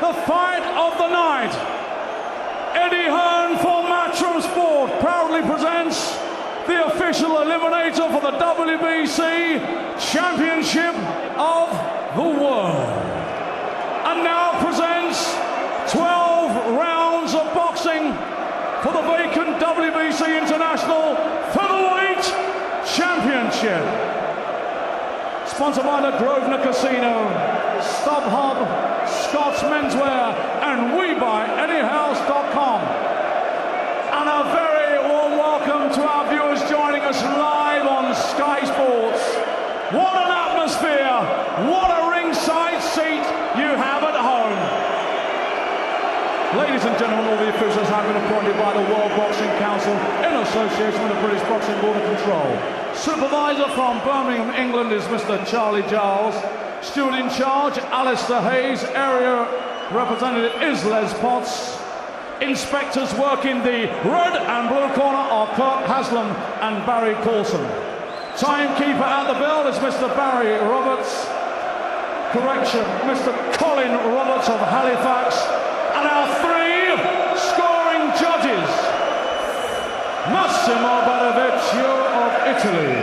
the fight of the night. Eddie Hearn for Matchroom Sport proudly presents the official eliminator for the WBC Championship of the World. And now presents 12 rounds of boxing for the vacant WBC International Featherweight Championship. Sponsored by the Grosvenor Casino, StubHub, Scott's Menswear, and WeBuyAnyHouse.com. And a very warm welcome to our viewers joining us live on Sky Sports. What an atmosphere! What a ringside seat you have at home. Ladies and gentlemen, all the officials have been appointed by the World Boxing Council in association with the British Boxing Board of Control. Supervisor from Birmingham, England is Mr. Charlie Giles. Steward in charge, Alistair Hayes. Area representative is Les Potts. Inspectors work in the red and blue corner are Kirk Haslam and Barry Coulson. Timekeeper at the bell is Mr. Barry Roberts. Correction, Mr. Colin Roberts of Halifax. And our three scoring judges, Massimo Barabecchio of Italy,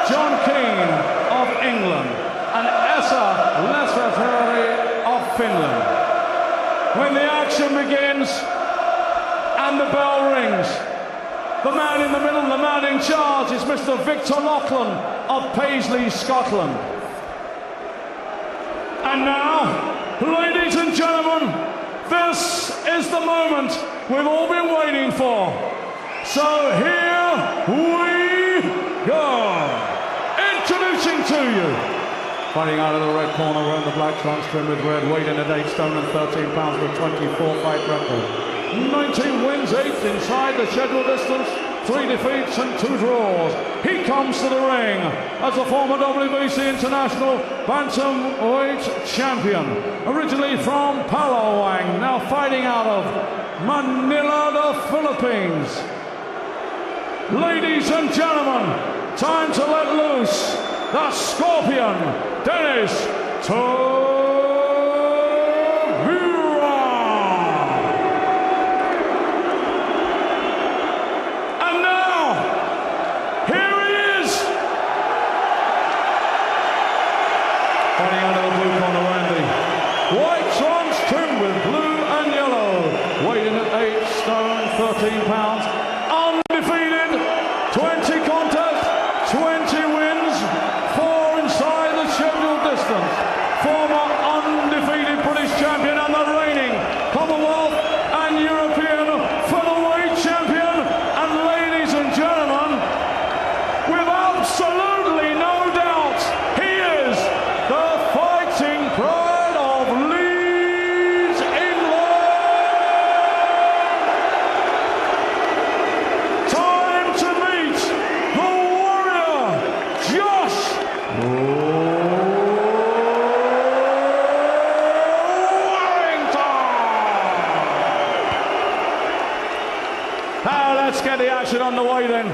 John Keane of England, and Esa Lesatheri of Finland. When the action begins and the bell rings, the man in the middle, the man in charge is Mr. Victor Lachlan of Paisley, Scotland. And now, ladies and gentlemen, this is the moment we've all been waiting for. So here we go. Introducing to you, fighting out of the red corner, wearing the black trunks trimmed with red, weighing in at 8 stone and 13 pounds with a 24-fight record. 19 wins, 8 inside the scheduled distance, 3 defeats and 2 draws. He comes to the ring as a former WBC International Bantamweight champion, originally from Palawan, now fighting out of Manila, the Philippines. Ladies and gentlemen, time to let loose the Scorpion, Dennis Tubieron. And now, here he is. Fighting out of the blue corner, Randy. White trunks trimmed with blue and yellow. Weighing at 8 stone, 13 pounds. Undefeated, 20 contests, 20 wins, 4 inside the scheduled distance. Former undefeated British champion and the reigning Commonwealth and European featherweight champion. And ladies and gentlemen, with absolutely no doubt, he is the fighting pride of Leeds, England. Time to meet the warrior, Josh Warrington. Now let's get the action underway then.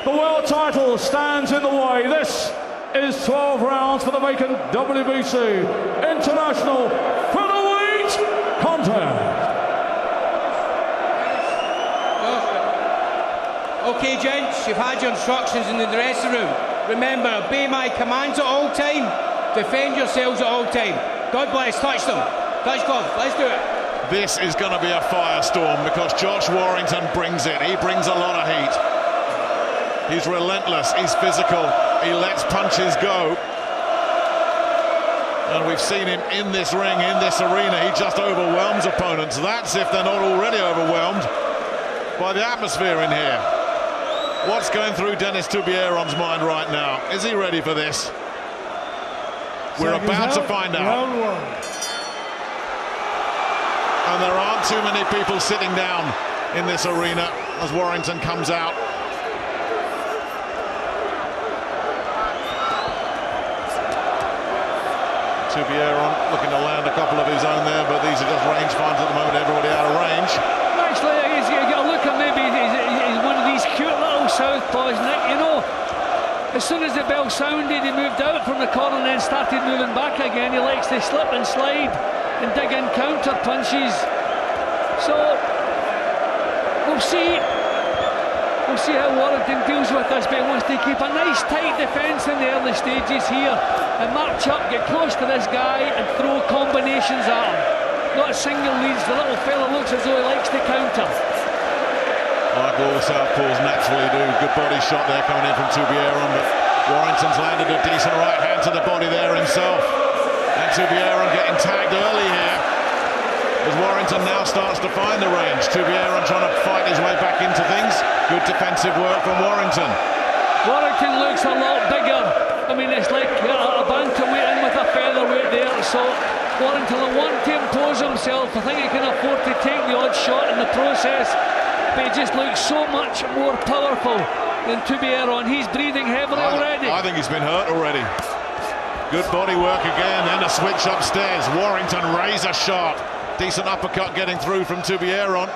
The world title stands in the way. This is 12 rounds for the vacant WBC International Featherweight contest. Okay, gents, you've had your instructions in the dressing room. Remember, obey my commands at all time. Defend yourselves at all time. God bless. Touch them. Touch gloves. Let's do it. This is going to be a firestorm because Josh Warrington brings it. He brings a lot of heat. He's relentless. He's physical. He lets punches go. And we've seen him in this ring, in this arena. He just overwhelms opponents. That's if they're not already overwhelmed by the atmosphere in here. What's going through Dennis Tubieron's mind right now? Is he ready for this? We're about to find out. And there aren't too many people sitting down in this arena as Warrington comes out. Tubieron looking to land a couple of his own there, but these are just range finds at the moment. Everybody out of range. Actually, you got to look at maybe he's one of these cute little southpaws, Nick. You know, as soon as the bell sounded, he moved out from the corner and then started moving back again. He likes to slip and slide. and dig in counter punches. So we'll see how Warrington deals with this, but he wants to keep a nice tight defence in the early stages here and march up, get close to this guy and throw combinations at him. Not single leads. The little fella looks as though he likes to counter. Like all the southpaws naturally do. Good body shot there coming in from Tubieron, but Warrington's landed a decent right hand to the body there himself. And Tubieron getting tagged early here as Warrington now starts to find the range. Tubieron trying to fight his way back into things. Good defensive work from Warrington. Warrington looks a lot bigger. I mean, it's like a bantamweight in with a featherweight there. So Warrington will want to impose himself. I think he can afford to take the odd shot in the process, but he just looks so much more powerful than Tubieron. He's breathing heavily already. I think he's been hurt already. Good body work again, and a switch upstairs. Warrington razor sharp. Decent uppercut getting through from Tubieron.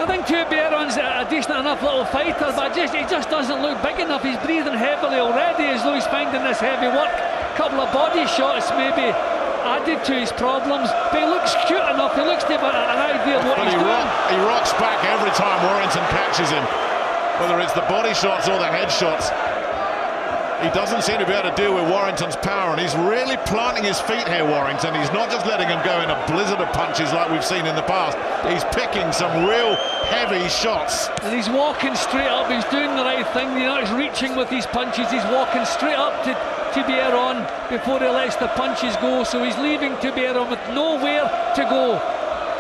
I think Tubieron's a decent enough little fighter, but he just doesn't look big enough. He's breathing heavily already, as though he's finding this heavy work. Couple of body shots maybe added to his problems, but he looks cute enough. He looks to have an idea of what he's doing. He rocks back every time Warrington catches him, whether it's the body shots or the head shots. He doesn't seem to be able to deal with Warrington's power, and he's really planting his feet here, Warrington. He's not just letting him go in a blizzard of punches like we've seen in the past. He's picking some real heavy shots. And he's walking straight up. He's doing the right thing. You know, he's reaching with these punches. He's walking straight up to Tubieron before he lets the punches go. So he's leaving Tubieron with nowhere to go.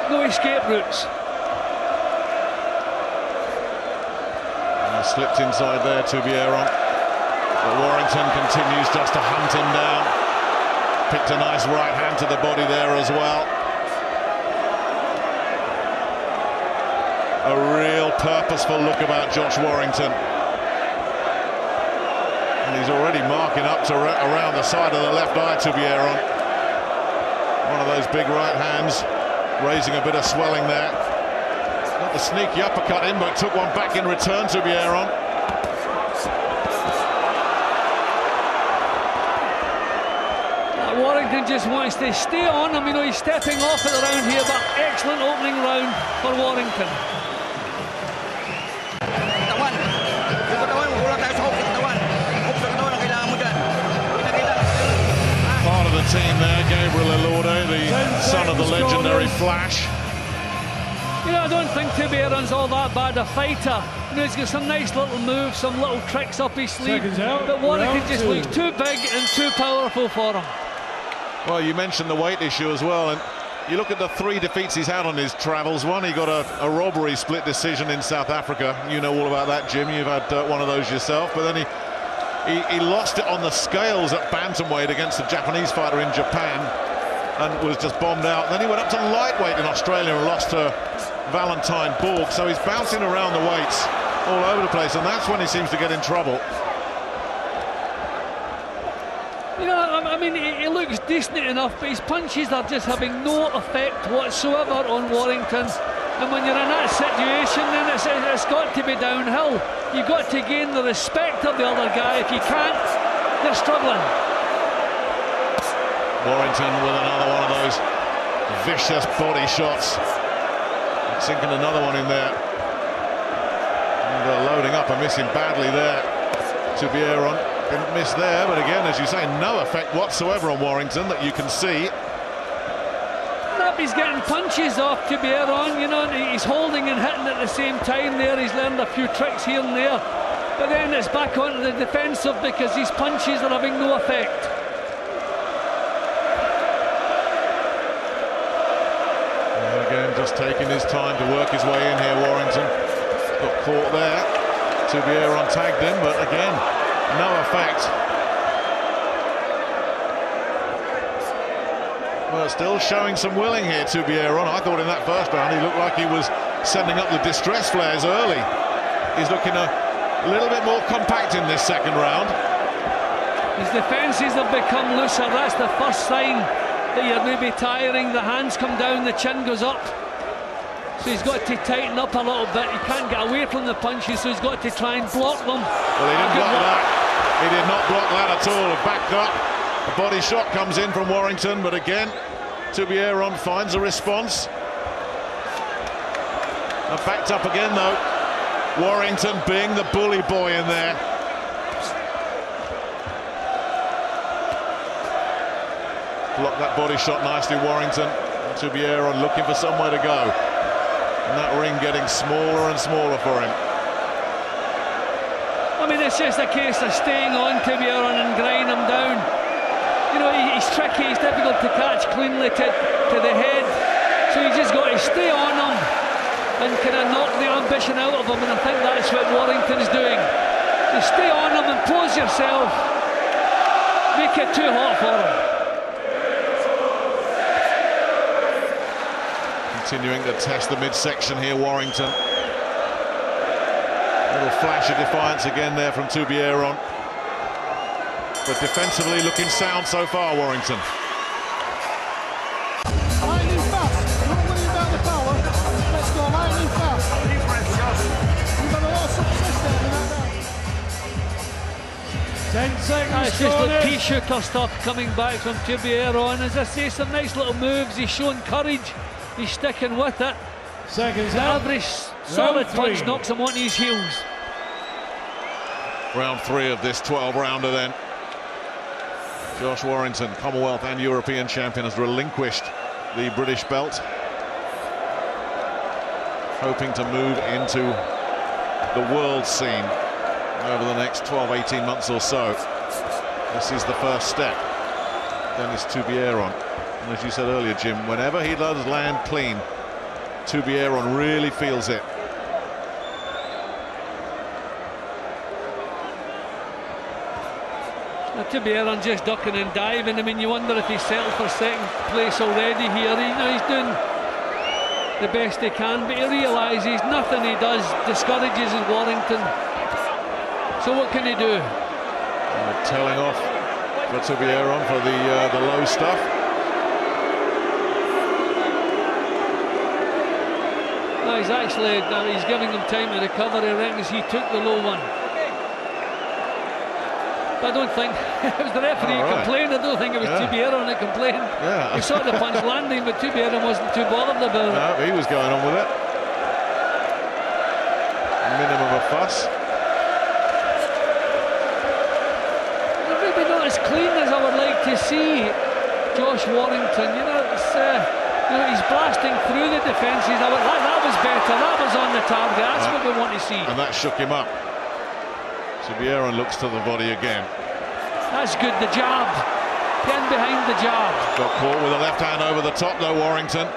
No escape routes. And slipped inside there, Tubieron. But Warrington continues just to hunt him down. Picked a nice right hand to the body there as well. A real purposeful look about Josh Warrington. And he's already marking up to around the side of the left eye, Tubieron. One of those big right hands, raising a bit of swelling there. Got the sneaky uppercut in, but took one back in return, Tubieron. Warrington just wants to stay on him. You know, he's stepping off at the round here, but excellent opening round for Warrington. Part of the team there, Gabriel Elorde, the son of the legendary Flash. You know, I don't think Tubieron's all that bad a fighter. You know, he's got some nice little moves, some little tricks up his sleeve, but Warrington just looks too big and too powerful for him. Well, you mentioned the weight issue as well, and you look at the 3 defeats he's had on his travels. One, he got a robbery split decision in South Africa. You know all about that, Jim. You've had one of those yourself. But then he lost it on the scales at bantamweight against a Japanese fighter in Japan and was just bombed out. Then he went up to lightweight in Australia and lost to Valentine Borg. So he's bouncing around the weights all over the place, and that's when he seems to get in trouble. You know, I mean, he looks decent enough, but his punches are just having no effect whatsoever on Warrington. And when you're in that situation, then it's got to be downhill. You've got to gain the respect of the other guy. If you can't, you're struggling. Warrington with another one of those vicious body shots. Sinking another one in there. And loading up and missing badly there. Tubieron didn't miss there, but again, as you say, no effect whatsoever on Warrington that you can see. He's getting punches off Tubieron, you know, he's holding and hitting at the same time there. He's learned a few tricks here and there, but then it's back onto the defensive because these punches are having no effect. And again, just taking his time to work his way in here, Warrington. Got caught there. Tubieron tagged him, but again, no effect. Well, still showing some willing here, Tubieron. I thought in that first round he looked like he was sending up the distress flares early. He's looking a little bit more compact in this second round. His defences have become looser. That's the first sign that you're maybe tiring. The hands come down, the chin goes up. So he's got to tighten up a little bit. He can't get away from the punches, so he's got to try and block them. Well, he didn't block that. He did not block that at all. Backed up. The body shot comes in from Warrington, but again, Tubieron finds a response. And backed up again though. Warrington being the bully boy in there. Blocked that body shot nicely, Warrington. And Tubieron looking for somewhere to go. And that ring getting smaller and smaller for him. I mean, it's just a case of staying on Tubieron and grinding him down. You know, he's tricky, he's difficult to catch cleanly to the head. So you just got to stay on him and kind of knock the ambition out of him, and I think that's what Warrington's doing. Just stay on him and pose yourself. Make it too hot for him. Continuing to test the midsection here, Warrington. Little flash of defiance again there from Tubieron. But defensively looking sound so far, Warrington. Lightning fast. Don't worry about the power. Let's go lightning fast. We've had a lot of success there in that. 10 seconds. It's just like pea shooter stuff coming back from Tubieron. As I say, some nice little moves. He's showing courage. He's sticking with it. Seconds out. Every solid punch three. knocks him on his heels. Round 3 of this 12-rounder then. Josh Warrington, Commonwealth and European champion, has relinquished the British belt, hoping to move into the world scene over the next 12-18 months or so. This is the first step. Denis Tubieron. And as you said earlier, Jim, whenever he does land clean, Tubieron really feels it. Tubieron just ducking and diving. I mean, you wonder if he's settled for second place already here. He's doing the best he can, but he realises nothing he does discourages Warrington. So what can he do? Telling off for Tubieron for the low stuff. No, he's giving him time to recover. He reckons he took the low one. But I don't think it was the referee who complained. I don't think it was Tubieron that complained. Yeah. He saw the punch landing, but Tubieron wasn't too bothered about it. No, he was going on with it. Minimum of fuss. Maybe not as clean as I would like to see Josh Warrington. You know, he's blasting through the defences. That was better. That was on the target. That's what we want to see. And that shook him up. Tubieron looks to the body again. That's good, the jab. Getting behind the jab. Got caught with a left hand over the top though, Warrington.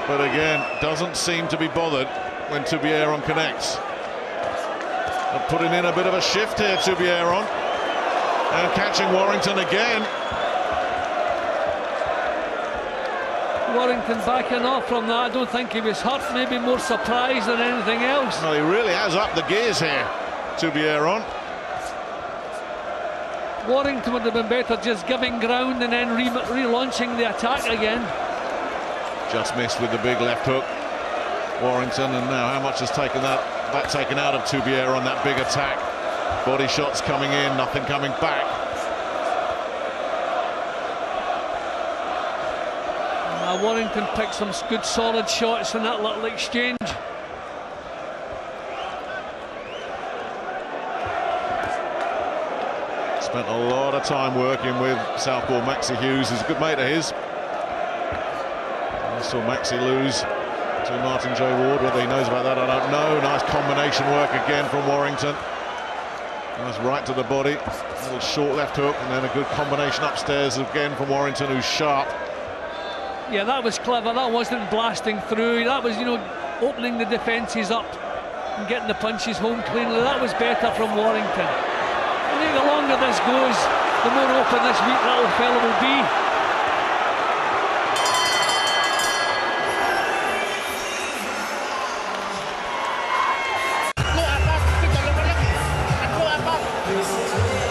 But again, doesn't seem to be bothered when Tubieron connects. And putting in a bit of a shift here, Tubieron. And catching Warrington again. Warrington backing off from that. I don't think he was hurt, maybe more surprised than anything else. Well, he really has upped the gears here, Tubieron. Warrington would have been better just giving ground and then relaunching the attack again. Just missed with the big left hook, Warrington, and now how much has taken that taken out of Tubieron, that big attack. Body shots coming in, nothing coming back. Warrington picked some good solid shots in that little exchange. Spent a lot of time working with southpaw Maxi Hughes, who's a good mate of his. I saw Maxi lose to Martin J. Ward. Whether he knows about that, I don't know. Nice combination work again from Warrington. Nice right to the body, a little short left hook, and then a good combination upstairs again from Warrington, who's sharp. Yeah, that was clever. That wasn't blasting through. That was, opening the defences up and getting the punches home cleanly. That was better from Warrington. I think the longer this goes, the more open this weak little fella will be.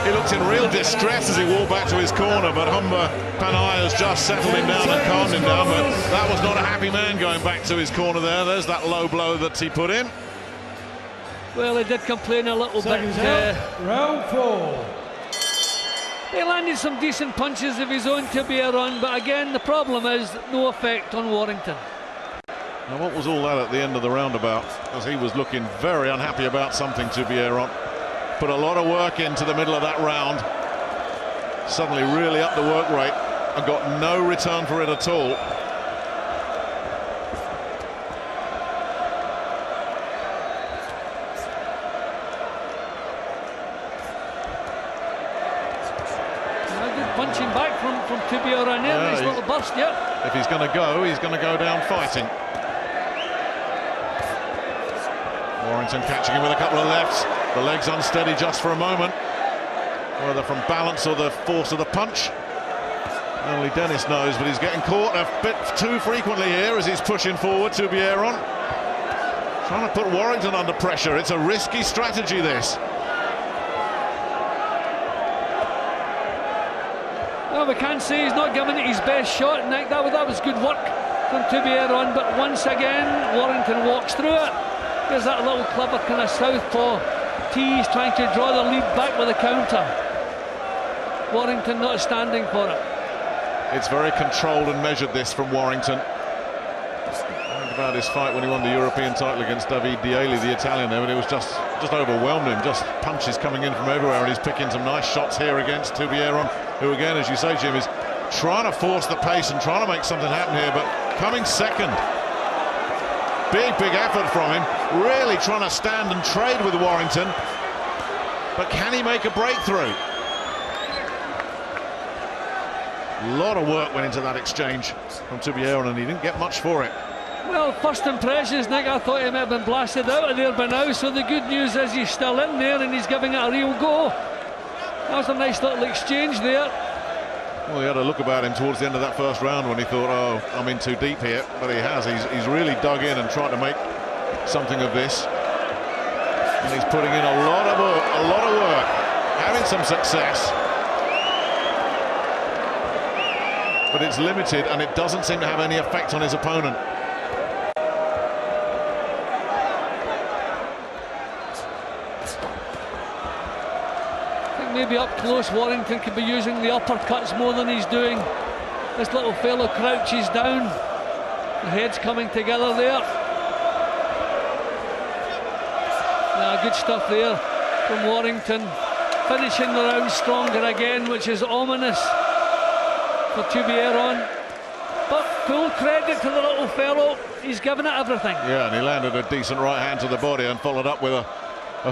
He looked in real distress as he walked back to his corner, but Humber Panay has just settled him down and calmed him down. But that was not a happy man going back to his corner there. There's that low blow that he put in. Well, he did complain a little bit. Round 4. He landed some decent punches of his own, Tubieron, but again, the problem is no effect on Warrington. Now, what was all that at the end of the roundabout? As he was looking very unhappy about something, Tubieron. Put a lot of work into the middle of that round. Suddenly really upped the work rate and got no return for it at all. Punching back from Tubieron there, nice little burst, yeah. If he's going to go down fighting. Warrington catching him with a couple of lefts. The legs unsteady just for a moment. Whether from balance or the force of the punch, only Dennis knows, but he's getting caught a bit too frequently here as he's pushing forward. Tubieron trying to put Warrington under pressure. It's a risky strategy, this. Well, we can't say he's not giving it his best shot, Nick. That was good work from Tubieron, but once again Warrington walks through it. There's that little clever kind of southpaw tease, trying to draw the lead back with a counter. Warrington not standing for it. It's very controlled and measured, this, from Warrington. Think about his fight when he won the European title against David Dieli, the Italian there, and it was just overwhelmed him. Just punches coming in from everywhere, and he's picking some nice shots here against Tubieron, who again, as you say, Jim, is trying to force the pace and trying to make something happen here, but coming second. Big effort from him, really trying to stand and trade with Warrington, but can he make a breakthrough? A lot of work went into that exchange from Tubieron, and he didn't get much for it. Well, first impressions, Nick, I thought he might have been blasted out of there by now, so the good news is he's still in there and he's giving it a real go. That was a nice little exchange there. Well, he had a look about him towards the end of that first round when he thought, oh, I'm in too deep here, but he has. He's really dug in and tried to make something of this, and he's putting in a lot of work, having some success, but it's limited and it doesn't seem to have any effect on his opponent. Maybe up close Warrington could be using the uppercuts more than he's doing. This little fellow crouches down, the head's coming together there. Yeah, good stuff there from Warrington, finishing the round stronger again, which is ominous for Tubieron, but full credit to the little fellow, he's given it everything. Yeah, and he landed a decent right hand to the body and followed up with a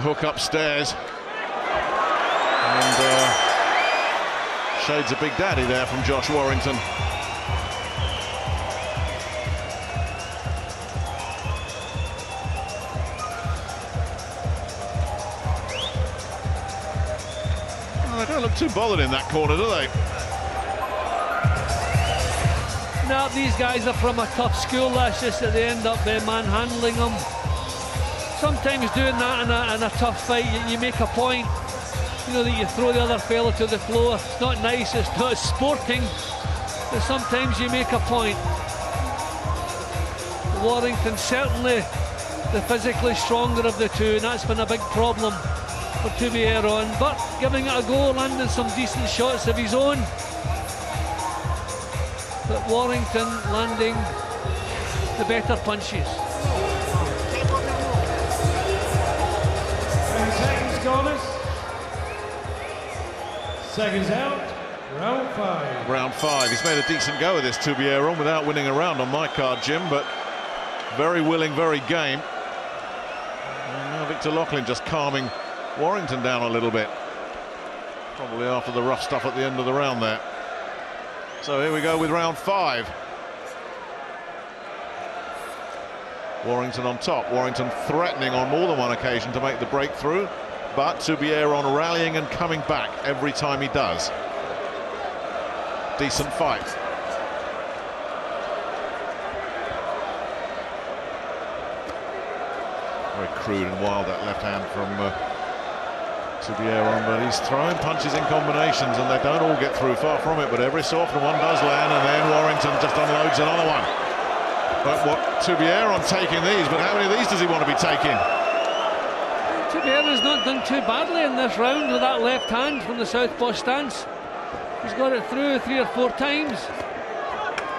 hook upstairs. And shades of Big Daddy there from Josh Warrington. Well, they don't look too bothered in that corner, do they? No, these guys are from a tough school. That's just that they end up manhandling them. Sometimes doing that in a tough fight, you make a point, you know, that you throw the other fellow to the floor. It's not nice, it's not sporting, but sometimes you make a point. Warrington certainly the physically stronger of the two, and that's been a big problem for Tubieron, but giving it a go, landing some decent shots of his own. But Warrington landing the better punches. 10 seconds, corners. Seconds out, round 5. Round 5. He's made a decent go of this, Tubieron, without winning a round on my card, Jim, but very willing, very game. And now Victor Loughlin just calming Warrington down a little bit, probably after the rough stuff at the end of the round there. So here we go with round 5. Warrington on top. Warrington threatening on more than one occasion to make the breakthrough, but Tubieron rallying and coming back every time he does. Decent fight. Very crude and wild, that left hand from Tubieron, but he's throwing punches in combinations and they don't all get through, far from it, but every so often one does land, and then Warrington just unloads another one. But what Tubieron taking these, but how many of these does he want to be taking? Tubieron's not done too badly in this round with that left hand from the southpaw stance. He's got it through 3 or 4 times.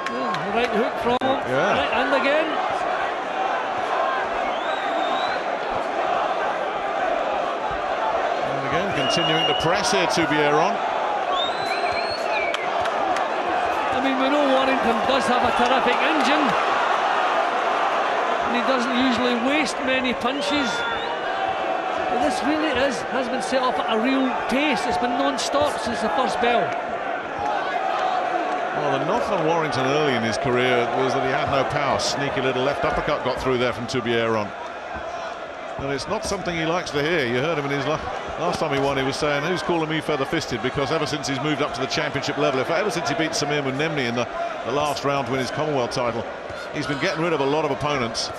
Yeah, right hook from him. Yeah. Right hand again. And again, continuing to press here, Tubieron. I mean, we know Warrington does have a terrific engine, and he doesn't usually waste many punches. But this really has been set off at a real pace. It's been non-stop since the first bell. Well, the knock on Warrington early in his career was that he had no power. Sneaky little left uppercut got through there from Tubieron. And it's not something he likes to hear. You heard him in his last time he won, he was saying, who's calling me feather-fisted? Because ever since he's moved up to the championship level, ever since he beat Samir Munemni in the last round to win his Commonwealth title, he's been getting rid of a lot of opponents.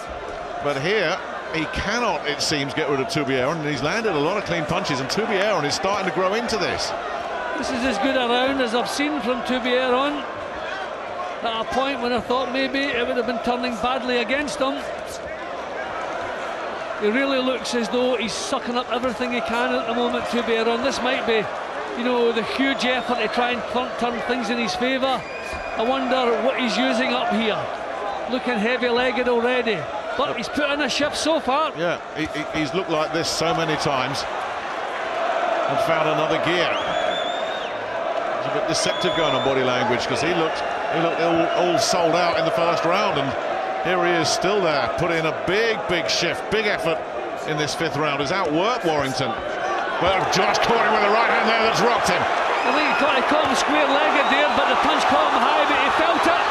But here, he cannot, it seems, get rid of Tubieron, and he's landed a lot of clean punches, and Tubieron is starting to grow into this. This is as good a round as I've seen from Tubieron. At a point when I thought maybe it would have been turning badly against him. He really looks as though he's sucking up everything he can at the moment, Tubieron. This might be, you know, the huge effort to try and turn things in his favour. I wonder what he's using up here. Looking heavy-legged already. But he's put in a shift so far. Yeah, he's looked like this so many times and found another gear. It's a bit deceptive going on body language, because he looked all sold out in the first round, and here he is still there, put in a big shift, big effort in this 5th round. Has outworked Warrington. But Josh caught him with a right hand there that's rocked him. I think he caught him square-legged there, but the punch caught him high, but he felt it.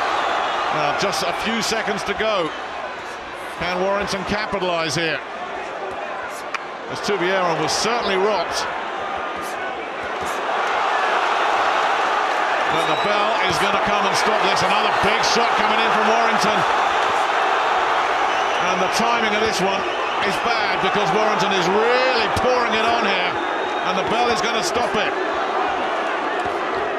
Now just a few seconds to go. Can Warrington capitalise here? As Tubieron was certainly rocked. But the bell is going to come and stop this. Another big shot coming in from Warrington. And the timing of this one is bad, because Warrington is really pouring it on here. And the bell is going to stop it.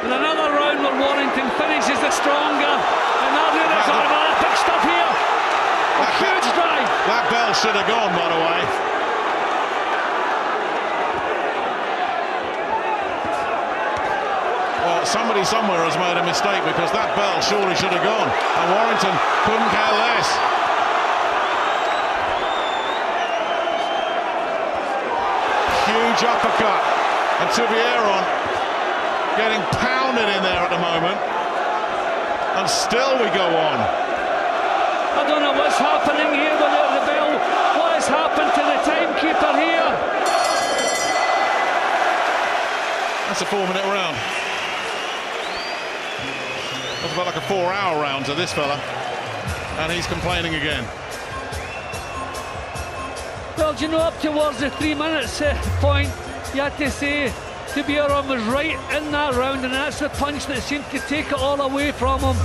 And another round where Warrington finishes the stronger. And that really is another big stop here. A huge drive. That bell should have gone, by the way. Well, somebody somewhere has made a mistake, because that bell surely should have gone. And Warrington couldn't care less. Huge uppercut. And Tubieron getting pounded in there at the moment. And still we go on. I don't know what's happening here with the bell. What has happened to the timekeeper here? That's a 4-minute round. That's about like a 4-hour round to this fella. And he's complaining again. Well, do you know, up towards the 3 minutes point, you had to say Tubieron was right in that round, and that's the punch that seemed to take it all away from him.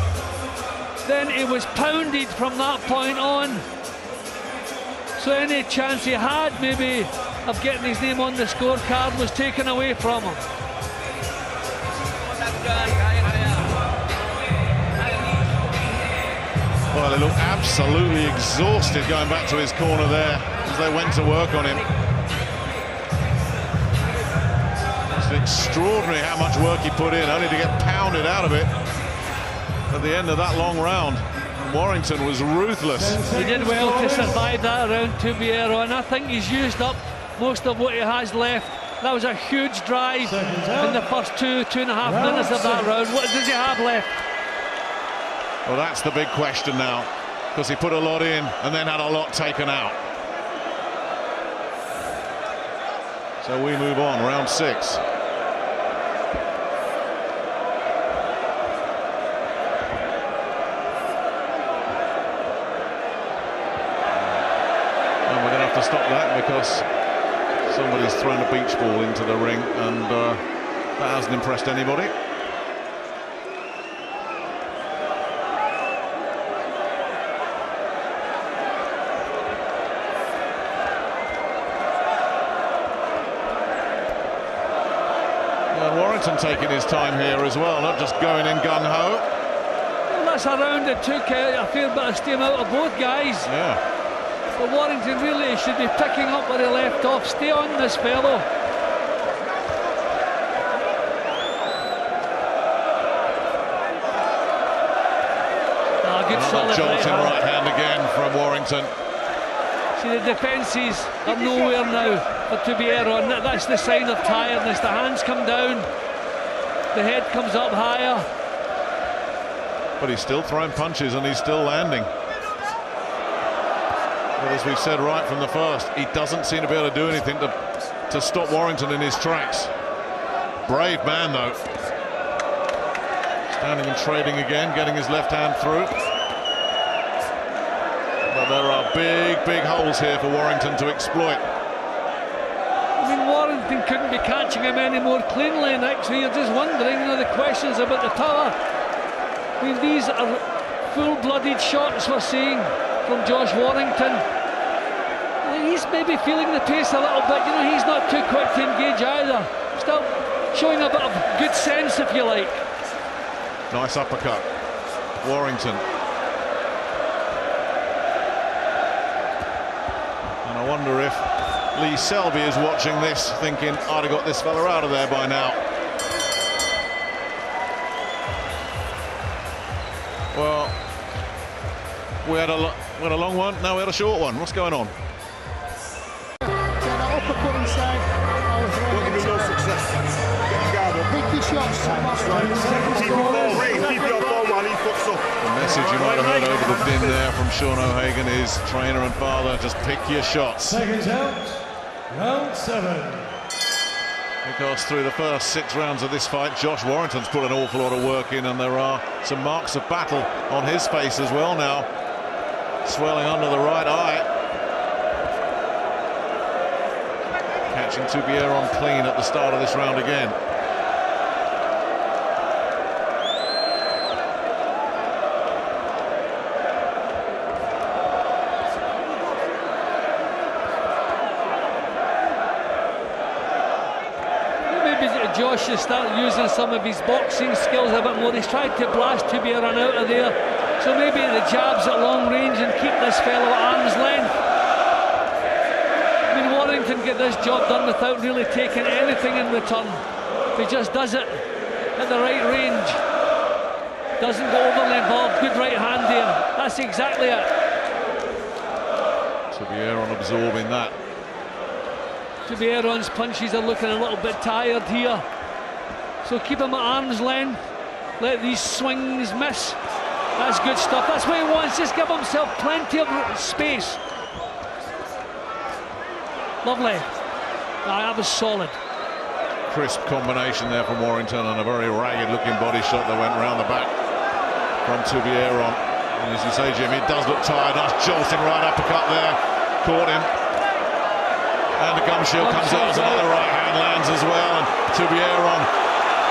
Then he was pounded from that point on. So any chance he had maybe of getting his name on the scorecard was taken away from him. Well, he looked absolutely exhausted going back to his corner there as they went to work on him. It's extraordinary how much work he put in, only to get pounded out of it at the end of that long round. Warrington was ruthless. He did well to survive that round, Tubieron. I think he's used up most of what he has left. That was a huge drive in the first 2.5 minutes of that round. What does he have left? Well, that's the big question now, because he put a lot in and then had a lot taken out. So we move on, round 6. To stop that, because somebody's thrown a beach ball into the ring, and that hasn't impressed anybody. And Warrington taking his time here as well, not just going in gung-ho. Well, that's a round that took a fair bit of steam out of both guys. Yeah. But Warrington really should be picking up where he left off. Stay on this fellow. good solid jolting right right hand again from Warrington. See, the defences are nowhere now for Tubieron. That's the sign of tiredness. The hands come down, the head comes up higher. But he's still throwing punches and he's still landing. But as we've said right from the first, he doesn't seem to be able to do anything to stop Warrington in his tracks. Brave man, though. Standing and trading again, getting his left hand through. But there are big holes here for Warrington to exploit. I mean, Warrington couldn't be catching him any more cleanly, Nick, so you're just wondering, you know, the questions about the power. I mean, these are full-blooded shots we're seeing from Josh Warrington. He's maybe feeling the pace a little bit, you know, he's not too quick to engage either. Still showing a bit of good sense, if you like. Nice uppercut, Warrington. And I wonder if Lee Selby is watching this, thinking, I'd have got this fella out of there by now. Well, we had a long one, now we had a short one. What's going on? Uppercut inside. What give him no success? Pick your shots. Keep your ball, keep your ball while he fucks up. The message you might have heard over the din there from Sean O'Hagan is trainer and father, just pick your shots. Seconds out, round 7. Because through the first 6 rounds of this fight, Josh Warrington's put an awful lot of work in, and there are some marks of battle on his face as well now. Swelling under the right eye. Catching Tubieron clean at the start of this round again. Josh should start using some of his boxing skills a bit more. He's tried to blast Tubieron out of there, so maybe the jabs at long range and keep this fellow at arm's length. I mean, Warrington get this job done without really taking anything in return. If he just does it at the right range, doesn't go overly involved, good right hand there, that's exactly it. Tubieron absorbing that. Tubieron's punches are looking a little bit tired here, so keep him at arm's length, let these swings miss. That's good stuff, that's what he wants, just give himself plenty of space. Lovely. That was solid. Crisp combination there from Warrington, and a very ragged looking body shot that went round the back from Tubieron. And as you say, Jim, he does look tired. Nice jolting right uppercut there, caught him. And the gum shield comes out as another right hand lands as well, and Tubieron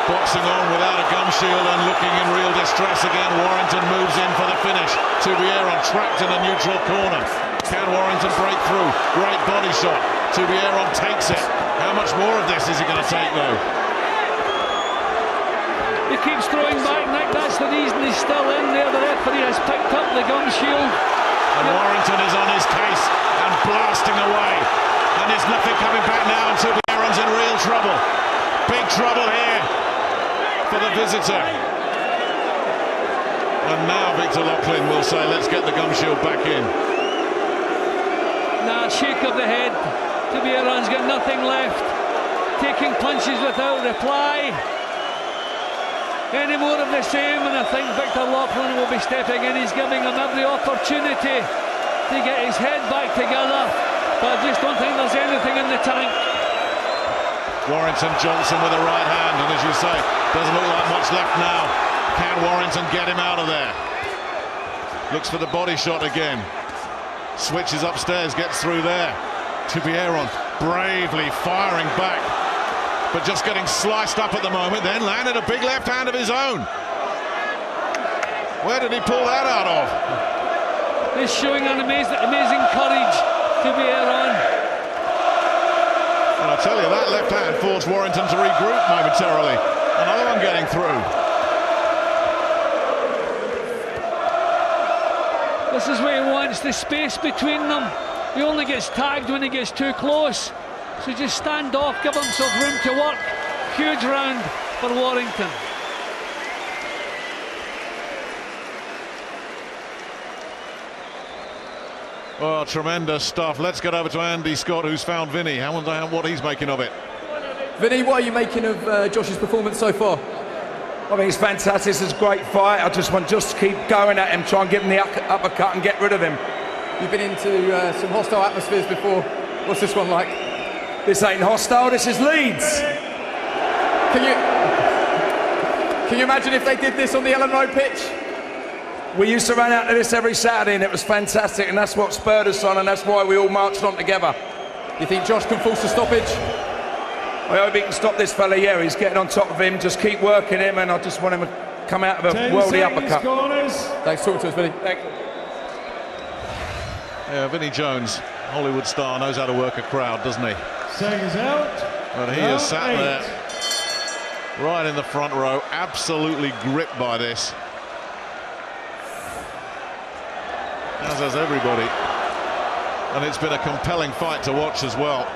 boxing on without a gum shield and looking in real distress again. Warrington moves in for the finish. Tubieron trapped in a neutral corner. Can Warrington break through? Great body shot. Tubieron takes it. How much more of this is he going to take, though? He keeps throwing back, Nick. That's the reason he's still in there. The referee has picked up the gum shield. And Warrington is on his case and blasting away. And there's nothing coming back now, and Tubieron's in real trouble. Big trouble here for the visitor. And now Victor Loughlin will say, let's get the gum shield back in. Nah, shake of the head. Tubieron's got nothing left. Taking punches without reply. Any more of the same, and I think Victor Loughlin will be stepping in. He's giving him every opportunity to get his head back together. But I just don't think there's anything in the tank. Warrington Johnson with a right hand, and as you say, doesn't look like much left now. Can Warrington get him out of there? Looks for the body shot again. Switches upstairs, gets through there. Tubieron bravely firing back, but just getting sliced up at the moment, then landed a big left hand of his own. Where did he pull that out of? He's showing an amazing courage. Tubieron. And I tell you, that left hand forced Warrington to regroup momentarily. Another one getting through. This is what he wants, the space between them. He only gets tagged when he gets too close. So just stand off, give himself room to work. Huge round for Warrington. Oh, tremendous stuff. Let's get over to Andy Scott, who's found Vinny. I wonder what he's making of it. Vinny, what are you making of Josh's performance so far? I think it's fantastic. It's a great fight. I just want to keep going at him, try and give him the uppercut and get rid of him. You've been into some hostile atmospheres before. What's this one like? This ain't hostile. This is Leeds. Can you imagine if they did this on the Ellen Road pitch? We used to run out to this every Saturday, and it was fantastic, and that's what spurred us on, and that's why we all marched on together. You think Josh can force a stoppage? I hope he can stop this fella. Yeah, he's getting on top of him. Just keep working him, and I just want him to come out of a worldly uppercut. Thanks for talking to us, Vinny. Thank you. Yeah, Vinny Jones, Hollywood star, knows how to work a crowd, doesn't he? Seconds out. But he is sat there, right in the front row, absolutely gripped by this. As has everybody. And it's been a compelling fight to watch as well.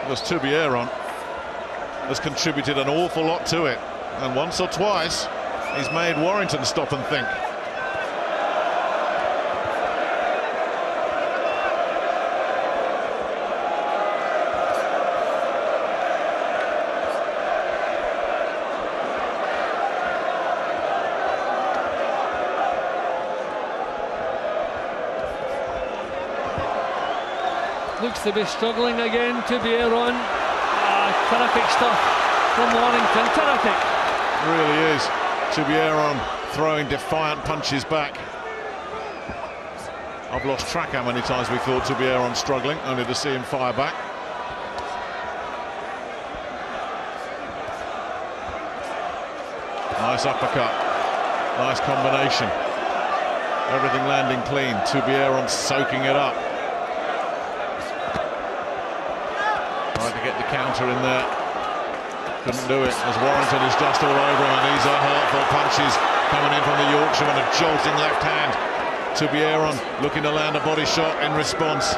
Because Tubieron has contributed an awful lot to it. And once or twice, he's made Warrington stop and think. Looks to be struggling again, Tubieron. Terrific stuff from Warrington, terrific. It really is. Tubieron throwing defiant punches back. I've lost track how many times we thought Tubieron struggling, only to see him fire back. Nice uppercut, nice combination. Everything landing clean. Tubieron soaking it up. Tried to get the counter in there, couldn't do it, as Warrington is just all over him, and these are hurtful punches coming in from the Yorkshireman, a jolting left hand. Tubieron looking to land a body shot in response.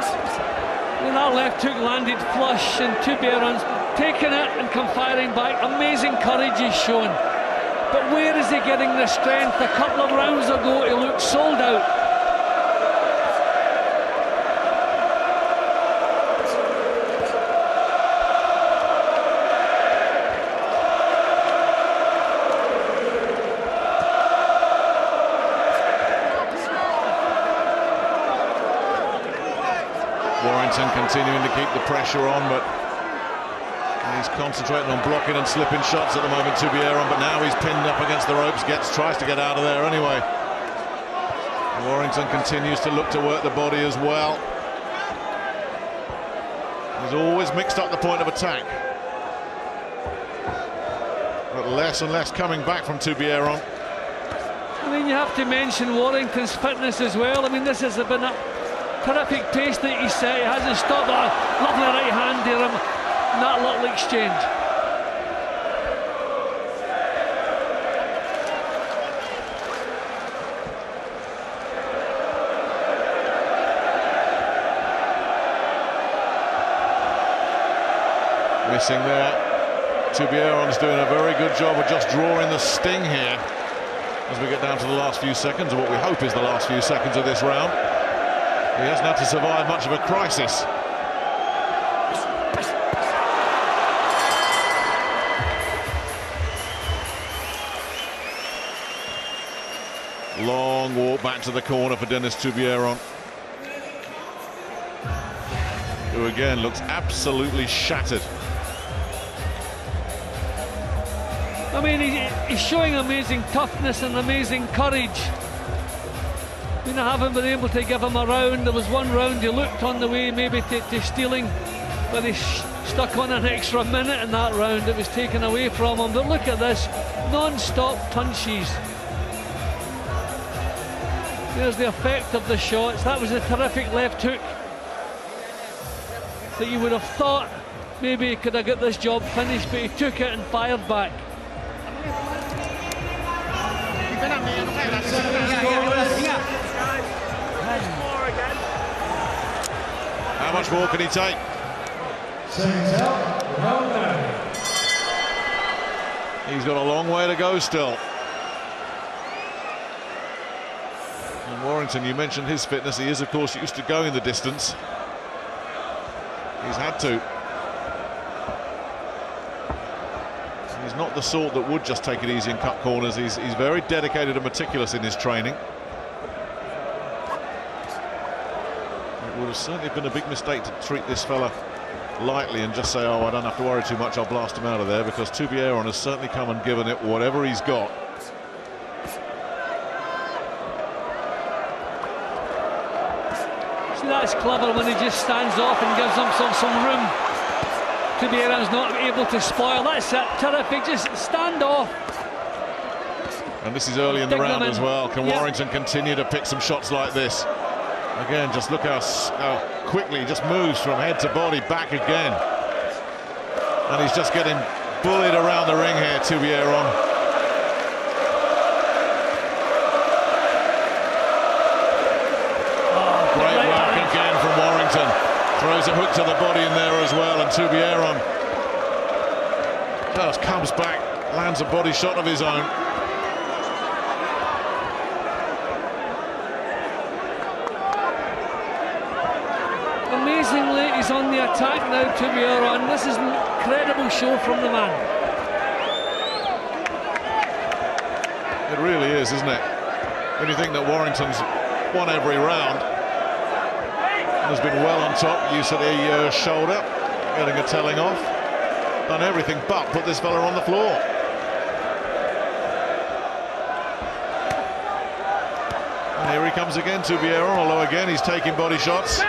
Well, that left hook landed flush, and Tubieron's taken it and come firing back. Amazing courage he's shown. But where is he getting the strength? A couple of rounds ago he looked sold out. Warrington continuing to keep the pressure on, but he's concentrating on blocking and slipping shots at the moment, Tubieron, but now he's pinned up against the ropes, tries to get out of there anyway. Warrington continues to look to work the body as well. He's always mixed up the point of attack, but less and less coming back from Tubieron. I mean, you have to mention Warrington's fitness as well. I mean, this has been a terrific pace that he set. He hasn't stopped. A lovely right hand there in that little exchange. Missing there. Tubieron's doing a very good job of just drawing the sting here as we get down to the last few seconds, or what we hope is the last few seconds of this round. He hasn't had to survive much of a crisis. Long walk back to the corner for Denis Tubieron, who again looks absolutely shattered. I mean, he's showing amazing toughness and amazing courage. I mean, I haven't been able to give him a round. There was one round he looked on the way maybe to stealing, but he stuck on an extra minute in that round. It was taken away from him. But look at this, non-stop punches. There's the effect of the shots. That was a terrific left hook that you would have thought maybe he could have got this job finished, but he took it and fired back. How much more can he take? He's got a long way to go still. And Warrington, you mentioned his fitness. He is, of course, used to going the distance. He's had to. He's not the sort that would just take it easy and cut corners. He's very dedicated and meticulous in his training. It would have certainly been a big mistake to treat this fella lightly and just say, oh, I don't have to worry too much, I'll blast him out of there, because Tubieron has certainly come and given it whatever he's got. See, that's clever when he just stands off and gives himself some room. Tubieron's not able to spoil. That's it, terrific, just stand off. And this is early in the round as well. Can Warrington continue to pick some shots like this? Again, just look how quickly he just moves from head to body, back again. And he's just getting bullied around the ring here, Tubieron. Great work again from Warrington. Throws a hook to the body in there as well, and Tubieron just comes back, lands a body shot of his own. Amazingly, he's on the attack now, Tubieron. This is an incredible show from the man. It really is, isn't it? When you think that Warrington's won every round, has been well on top, use of the shoulder, getting a telling off, done everything but put this fella on the floor. And here he comes again, Tubieron, although again he's taking body shots.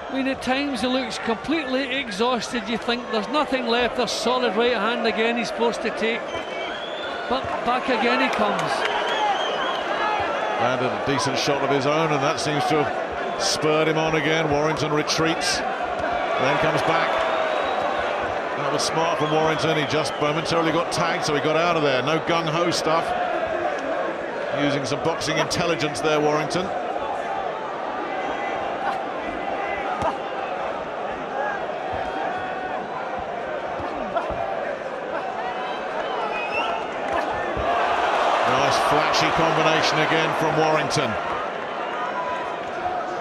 I mean, at times he looks completely exhausted. You think there's nothing left. There's solid right hand again he's supposed to take. But back again he comes. Landed a decent shot of his own, and that seems to have spurred him on again. Warrington retreats, then comes back. That was smart from Warrington. He just momentarily got tagged, so he got out of there. No gung-ho stuff. Using some boxing intelligence there, Warrington. Flashy combination again from Warrington.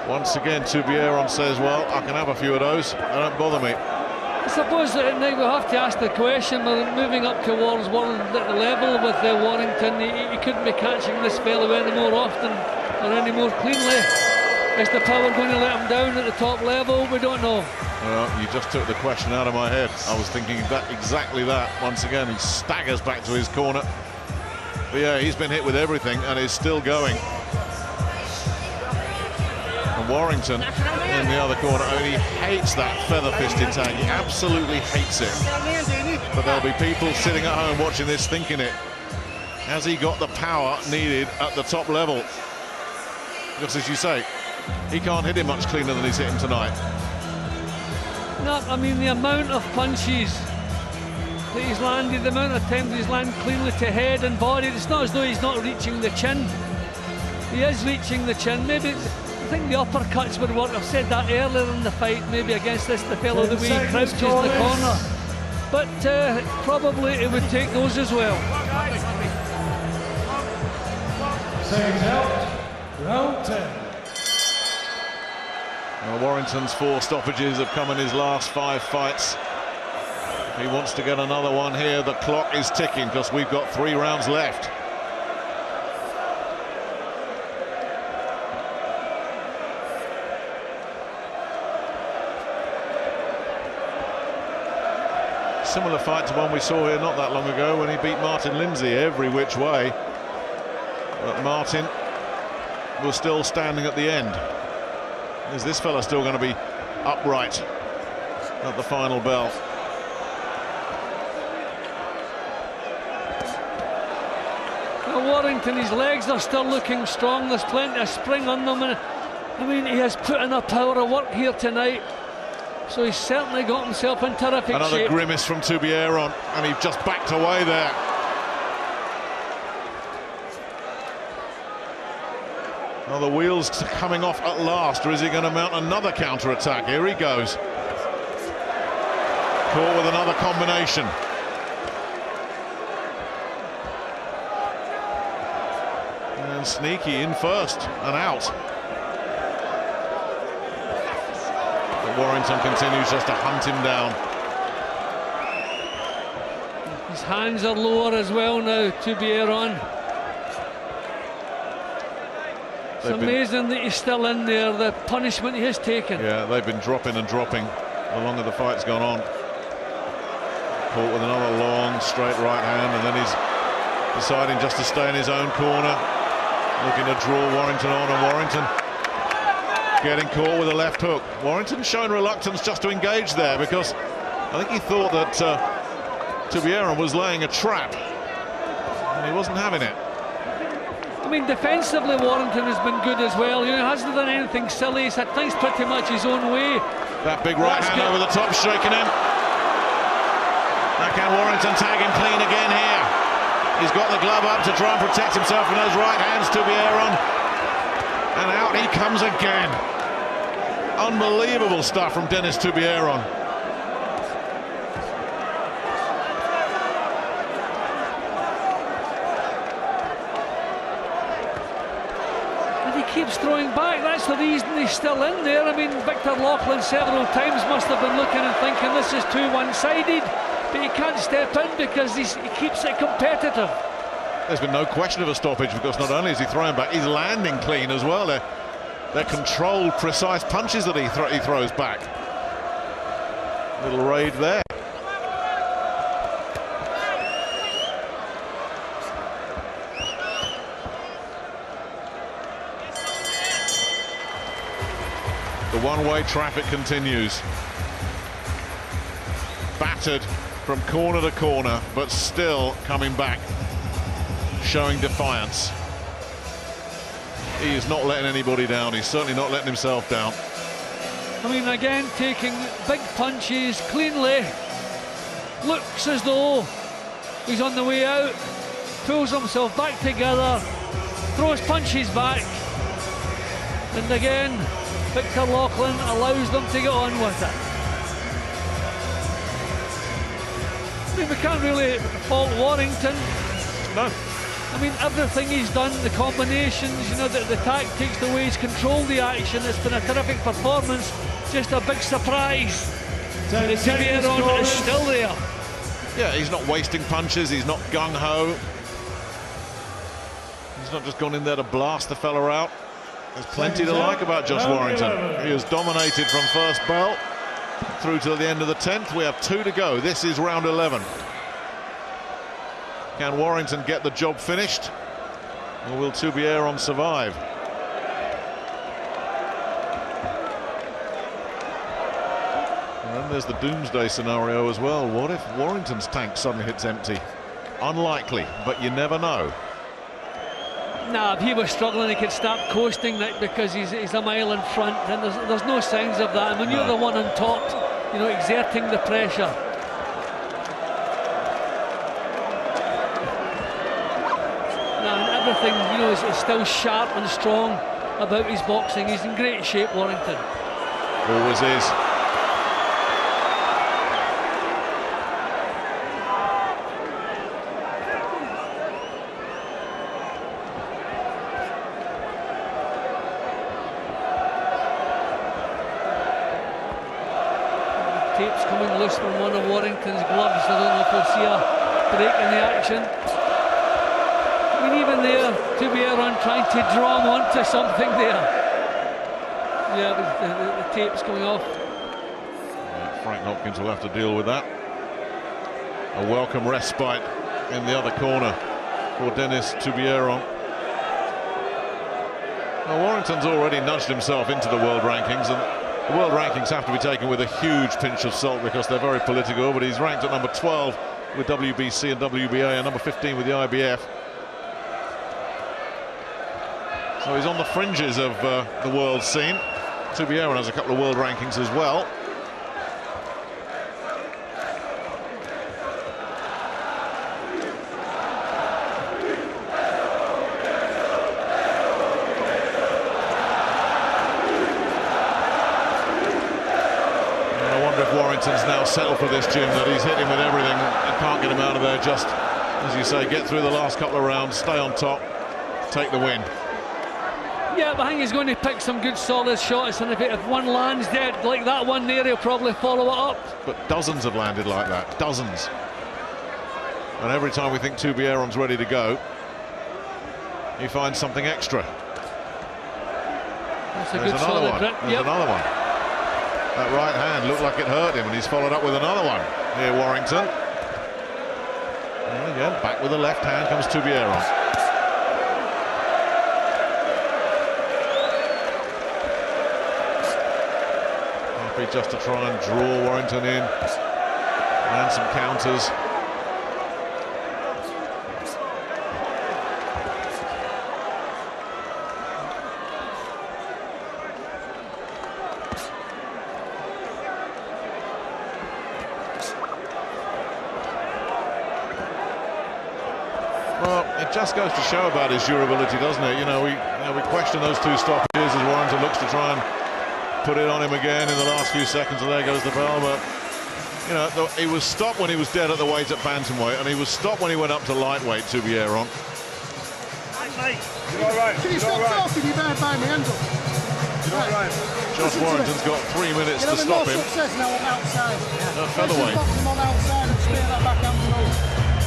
Once again, Tubieron says, well, I can have a few of those, they don't bother me. I suppose that now we have to ask the question, we're moving up towards one level with Warrington. He couldn't be catching this fellow any more often or any more cleanly. Is the power going to let him down at the top level? We don't know. Well, you just took the question out of my head. I was thinking exactly that. Once again, he staggers back to his corner. But yeah, he's been hit with everything and is still going. And Warrington in the other corner, he hates that feather-fisted tag. He absolutely hates it. But there'll be people sitting at home watching this thinking it. Has he got the power needed at the top level? Just as you say, he can't hit him much cleaner than he's hit him tonight. No, I mean, the amount of punches that he's landed, the amount of times he's landed cleanly to head and body, it's not as though he's not reaching the chin. He is reaching the chin. Maybe, I think the uppercuts would work. I've said that earlier in the fight, maybe against the fellow, the way he crouches in the corner. But probably it would take those as well. Round 10. Well, Warrington's 4 stoppages have come in his last 5 fights. If he wants to get another one here, the clock is ticking because we've got 3 rounds left. Similar fight to one we saw here not that long ago when he beat Martin Lindsay every which way. But Martin was still standing at the end. Is this fella still going to be upright at the final bell? Well, Warrington, his legs are still looking strong. There's plenty of spring on them. And, I mean, he has put in a power of work here tonight. So he's certainly got himself in terrific shape. Another grimace from Tubieron, and he just backed away there. Well, the wheels coming off at last, or is he going to mount another counter-attack? Here he goes. Caught with another combination. And Sneaky in first and out. But Warrington continues just to hunt him down. His hands are lower as well now, Tubieron. It's amazing that he's still in there, the punishment he has taken. Yeah, they've been dropping and dropping the longer the fight's gone on. Caught with another long, straight right hand, and then he's deciding just to stay in his own corner. Looking to draw Warrington on, and Warrington getting caught with a left hook. Warrington showing reluctance just to engage there, because I think he thought that Tubieron was laying a trap, and he wasn't having it. I mean, defensively Warrington has been good as well. You know, he hasn't done anything silly. He's had things pretty much his own way. That big right hand over the top, shaking him. Now can Warrington tag him clean again here? He's got the glove up to try and protect himself from those right hands, Tubieron. And out he comes again. Unbelievable stuff from Dennis Tubieron. Keeps throwing back. That's the reason he's still in there. I mean, Victor Loughlin several times must have been looking and thinking this is too one-sided, but he can't step in because he keeps it competitive. There's been no question of a stoppage, because not only is he throwing back, he's landing clean as well. They're controlled, precise punches that he throws back. Little raid there. The one-way traffic continues. Battered from corner to corner, but still coming back, showing defiance. He is not letting anybody down. He's certainly not letting himself down. I mean, again, taking big punches cleanly. Looks as though he's on the way out. Pulls himself back together. Throws punches back. And again, Victor Loughlin allows them to get on with it. I mean, we can't really fault Warrington. No. I mean, everything he's done, the combinations, you know, the tactics, the way he's controlled the action, it's been a terrific performance. Just a big surprise. Tubieron is still there. Yeah, he's not wasting punches, he's not gung-ho. He's not just gone in there to blast the fella out. There's plenty to like about Josh Warrington. He has dominated from first bell through to the end of the 10th. We have 2 to go. This is round 11. Can Warrington get the job finished, or will Tubieron survive? And then there's the doomsday scenario as well. What if Warrington's tank suddenly hits empty? Unlikely, but you never know. Nah, if he was struggling, he could start coasting that, because he's a mile in front, and there's no signs of that. And when you're the one on top, you know, exerting the pressure. Nah, and everything, you know, is still sharp and strong about his boxing. He's in great shape, Warrington. Always is. Tape's coming loose from one of Warrington's gloves. I don't know if we'll see a break in the action. I mean, even there, Tubieron trying to draw him onto something there. Yeah, the tape's coming off. Yeah, Frank Hopkins will have to deal with that. A welcome respite in the other corner for Dennis Tubieron. Now, Warrington's already nudged himself into the world rankings, and the world rankings have to be taken with a huge pinch of salt because they're very political, but he's ranked at number 12 with WBC and WBA and number 15 with the IBF. So he's on the fringes of the world scene. Tubieron has a couple of world rankings as well. Warrington's now settled for this, Jim, that he's hit him with everything and can't get him out of there. Just, as you say, get through the last couple of rounds, stay on top, take the win. Yeah, but I think he's going to pick some good solid shots, and if one lands dead like that one there, he'll probably follow it up. But dozens have landed like that, dozens. And every time we think Tubieron's ready to go, he finds something extra. That's a There's good another solid one. grip. There's another one. That right hand looked like it hurt him, and he's followed up with another one. Here, Warrington. And again, back with the left hand comes Tubieron. Happy just to try and draw Warrington in. And some counters. Well, it just goes to show about his durability, doesn't it? You know, we question those two stoppages as Warrington looks to try and put it on him again in the last few seconds, and there goes the bell. But you know, he was stopped when he was dead at the weight at bantamweight, and he was stopped when he went up to lightweight. Tubieron. You're all right. Can you stop talking? You're there by me, Andrew. You're all right. Josh Warrington's got 3 minutes to You're having stop no him. success now on outside. At featherweight. Box him on outside and spear that back down through.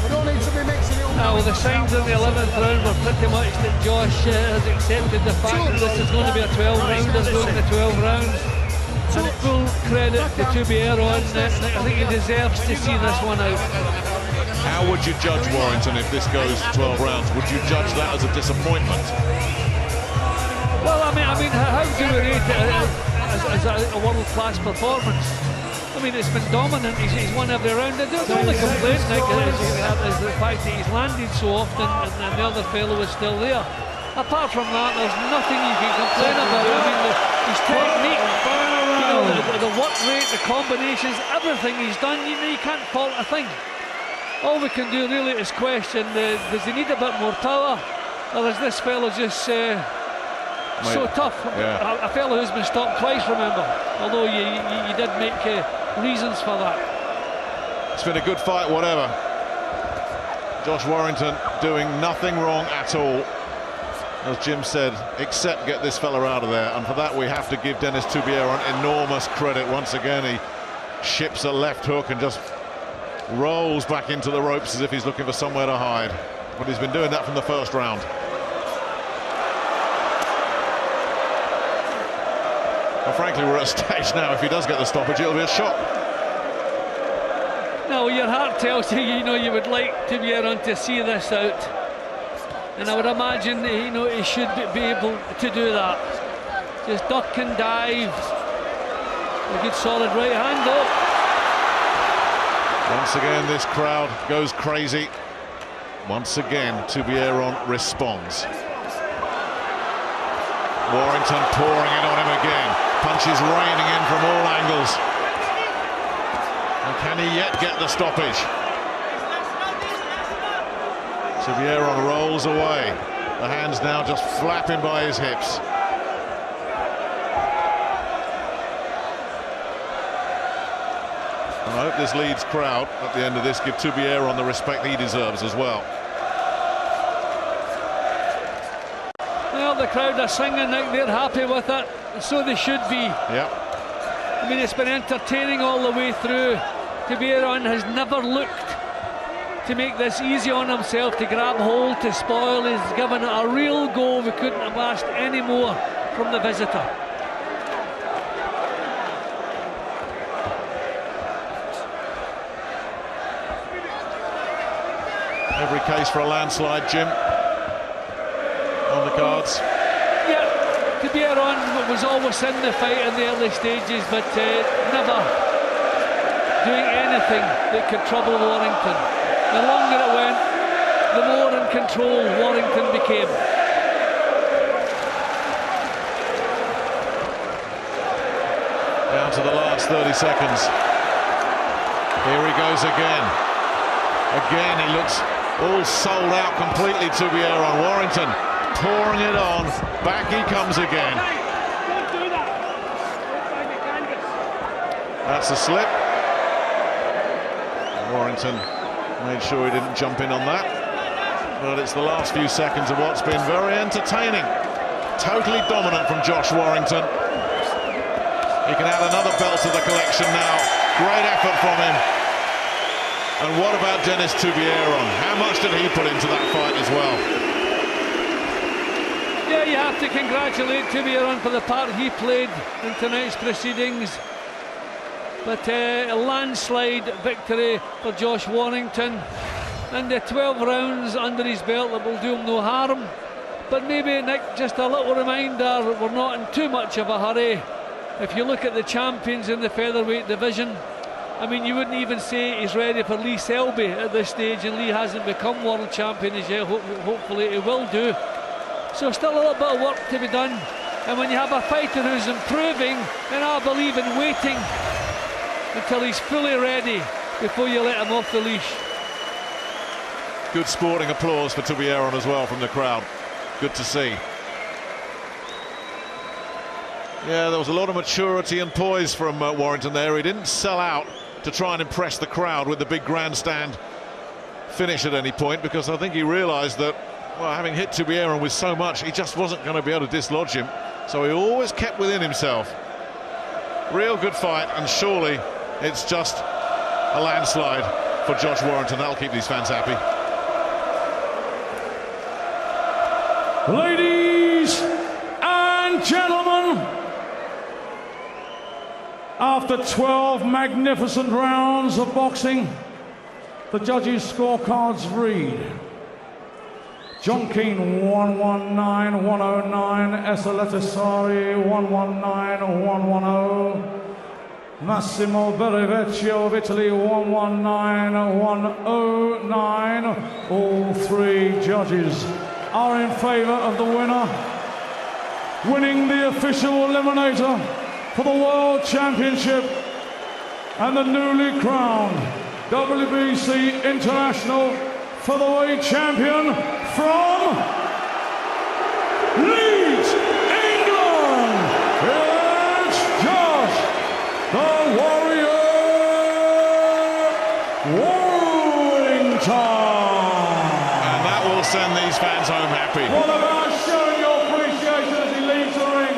We don't need to be mixing it up. Now, the signs in the 11th round were pretty much that Josh has accepted the fact that this is going to be a 12-rounder going to 12 rounds. And full credit to Tubieron. I think he deserves to see this one out. How would you judge Warrington if this goes 12 rounds? Would you judge that as a disappointment? Well, I mean, how do we rate it as a world-class performance? I mean, it's been dominant. He's won every round. The only complaint, Nick, is the fact that he's landed so often and the other fellow is still there. Apart from that, there's nothing you can complain about. I mean, his technique, you know, the work rate, the combinations, everything he's done, you can't fault a thing. All we can do really is question, does he need a bit more power? Or is this fellow just so tough? Yeah. A fellow who's been stopped twice, remember? Although you did make reasons for that. It's been a good fight, whatever. Josh Warrington doing nothing wrong at all, as Jim said, except get this fella out of there. And for that, we have to give Denis Tubieron enormous credit. Once again, he ships a left hook and just rolls back into the ropes as if he's looking for somewhere to hide. But he's been doing that from the first round. Well, frankly, we're at a stage now, if he does get the stoppage, it'll be a shock. No, your heart tells you, you would like Tubieron to see this out. And I would imagine, he should be able to do that. Just duck and dive. A good solid right hand up. Once again, this crowd goes crazy. Once again, Tubieron responds. Warrington pouring it on him again. Punches raining in from all angles. And can he yet get the stoppage? Tubieron rolls away. The hands now just flapping by his hips. And I hope this Leeds crowd at the end of this give Tubieron the respect he deserves as well. Well, the crowd are singing, Nick, they're happy with it, and so they should be. Yep. I mean, it's been entertaining all the way through. Tubieron has never looked to make this easy on himself, to grab hold, to spoil. He's given it a real go. We couldn't have asked any more from the visitor. Every case for a landslide, Jim, on the cards. Yeah, Tubieron was always in the fight in the early stages, but never doing anything that could trouble Warrington. The longer it went, the more in control Warrington became. Down to the last 30 seconds. Here he goes again. Again, he looks all sold out completely, Tubieron. Warrington pouring it on. Back he comes again. That's a slip. Warrington made sure he didn't jump in on that. But it's the last few seconds of what's been very entertaining. Totally dominant from Josh Warrington. He can add another belt to the collection now. Great effort from him. And what about Dennis Tubieron? How much did he put into that fight as well? Yeah, you have to congratulate Tubieron for the part he played in tonight's proceedings. But a landslide victory for Josh Warrington. And the 12 rounds under his belt that will do him no harm. But maybe, Nick, just a little reminder, we're not in too much of a hurry. If you look at the champions in the featherweight division, I mean, you wouldn't even say he's ready for Lee Selby at this stage, and Lee hasn't become world champion as yet. Hopefully he will do. So still a little bit of work to be done. And when you have a fighter who's improving, then I believe in waiting until he's fully ready before you let him off the leash. Good sporting applause for Tubieron as well from the crowd. Good to see. Yeah, there was a lot of maturity and poise from Warrington there. He didn't sell out to try and impress the crowd with the big grandstand finish at any point, because I think he realised that, well, having hit Tubieron with so much, he just wasn't going to be able to dislodge him. So he always kept within himself. Real good fight, and surely it's just a landslide for Josh Warrington. That'll keep these fans happy. Ladies and gentlemen, after 12 magnificent rounds of boxing, the judges' scorecards read: John Keane 119-109, Esaletisari 119-110, Massimo Berrivecchio of Italy 119-109. All three judges are in favour of the winner, winning the official eliminator for the World Championship and the newly crowned WBC International Featherweight Champion from Leeds, England, it's Josh the Warrior Warrington. Send these fans home happy. What about showing your appreciation as he leaves the ring?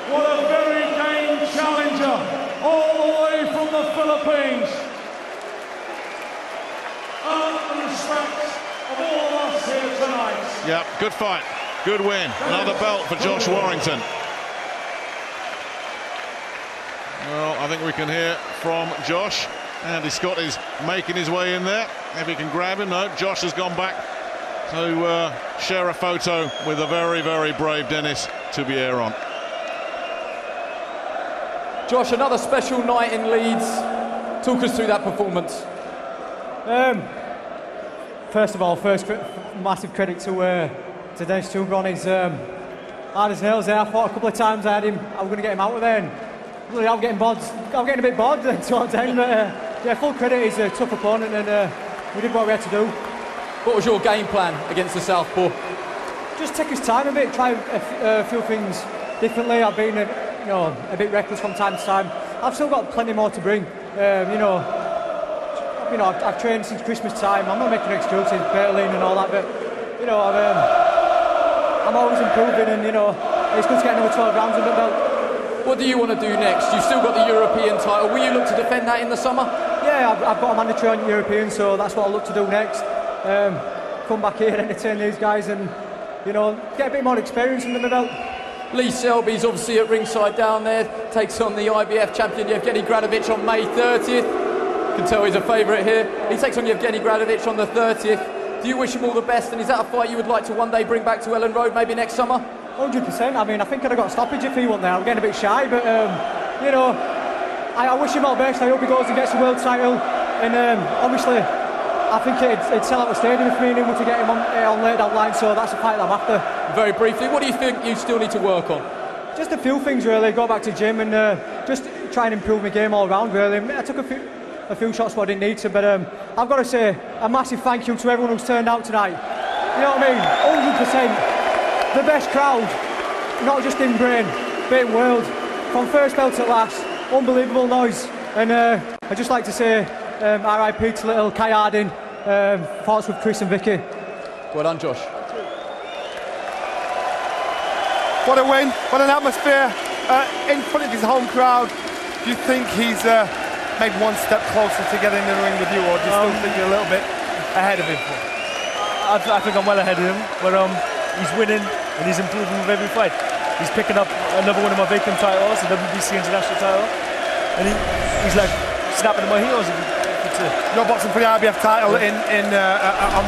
What a very game challenger, all the way from the Philippines. Earn the respect of all of us here tonight. Yep, good fight, good win. Another belt for Josh Warrington. Well, I think we can hear from Josh. Andy Scott is making his way in there. If he can grab him. No, Josh has gone back to share a photo with a very, very brave Dennis Tubieron. Josh, another special night in Leeds. Talk us through that performance. First of all, massive credit to Dennis Tubieron. He's hard as nails there. I thought a couple of times I was going to get him out of there, and really I'm getting a bit bored towards the end. But yeah, full credit. He's a tough opponent, and we did what we had to do. What was your game plan against the Southpaw? Just take his time a bit, try a few things differently. I've been a bit reckless from time to time. I've still got plenty more to bring. I've trained since Christmas time. I'm not making excuses, Berlin and all that, but I'm always improving, and it's good to get another 12 rounds under the belt. What do you want to do next? You've still got the European title. Will you look to defend that in the summer? Yeah, I've got a mandatory on European, so that's what I'll look to do next. Come back here, entertain these guys, and get a bit more experience under the belt. Lee Selby's obviously at ringside down there, takes on the IBF champion Yevgeny Gradovic on May 30th. You can tell he's a favourite here. He takes on Yevgeny Gradovic on the 30th. Do you wish him all the best, and is that a fight you would like to one day bring back to Ellen Road, maybe next summer? 100%. I mean, I think I'd have got a stoppage if he wasn't there. I'm getting a bit shy, but I wish him all the best. I hope he goes and gets the world title, and obviously I think it'd sell out the stadium if me and him were to get him on laid out line, so that's a fight that I'm after. Very briefly, what do you think you still need to work on? Just a few things really, go back to gym and just try and improve my game all round really. I took a few shots what I didn't need to, but I've got to say a massive thank you to everyone who's turned out tonight. You know what I mean? 100%. The best crowd, not just in Britain, but in world. From first bell to last, unbelievable noise. And I'd just like to say RIP to little Kai Harding. Thoughts with Chris and Vicky. Well done, Josh. What a win, what an atmosphere in front of his home crowd. Do you think he's made one step closer to getting in the ring with you, or do you still think you're a little bit ahead of him? I think I'm well ahead of him, but he's winning and he's improving with every fight. He's picking up another one of my vacant titles, the WBC International title, and he's like snapping at my heels. You're boxing for the IBF title on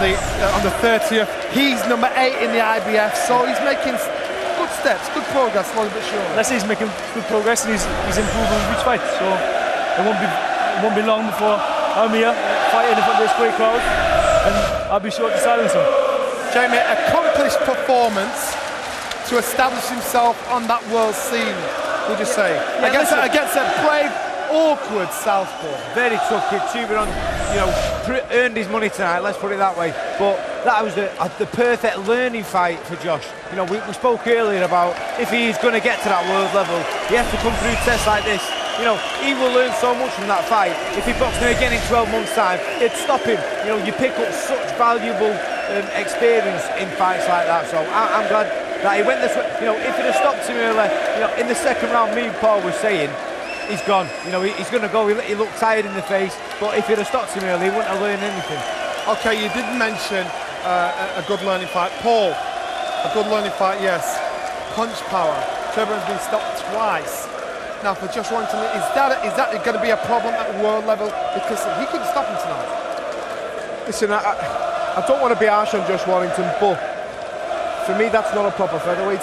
the 30th. He's number 8 in the IBF, so he's making good steps, good progress, slowly but surely. Let's say he's making good progress and he's improving with each fight. So it won't be long before I'm here fighting in front of this great crowd, and I'll be sure to silence him. Jamie, accomplished performance to establish himself on that world scene, would you say? Yeah, against a brave, awkward southpaw. Very tough kid. Tubieron, earned his money tonight, let's put it that way. But that was the perfect learning fight for Josh. We spoke earlier about if he's going to get to that world level, he has to come through tests like this. He will learn so much from that fight. If he boxed him again in 12 months' time, it'd stop him. You pick up such valuable experience in fights like that. So I'm glad that he went this way. If he'd have stopped him earlier, in the second round, me and Paul were saying, he's gone. He's going to go. He looked tired in the face. But if he'd have stopped him early, he wouldn't have learned anything. Okay, you did mention a good learning fight. Paul, a good learning fight, yes. Punch power. Tubieron's been stopped twice. Now, for Josh Warrington, is that going to be a problem at world level? Because he couldn't stop him tonight. Listen, I don't want to be harsh on Josh Warrington, but for me, that's not a proper featherweight.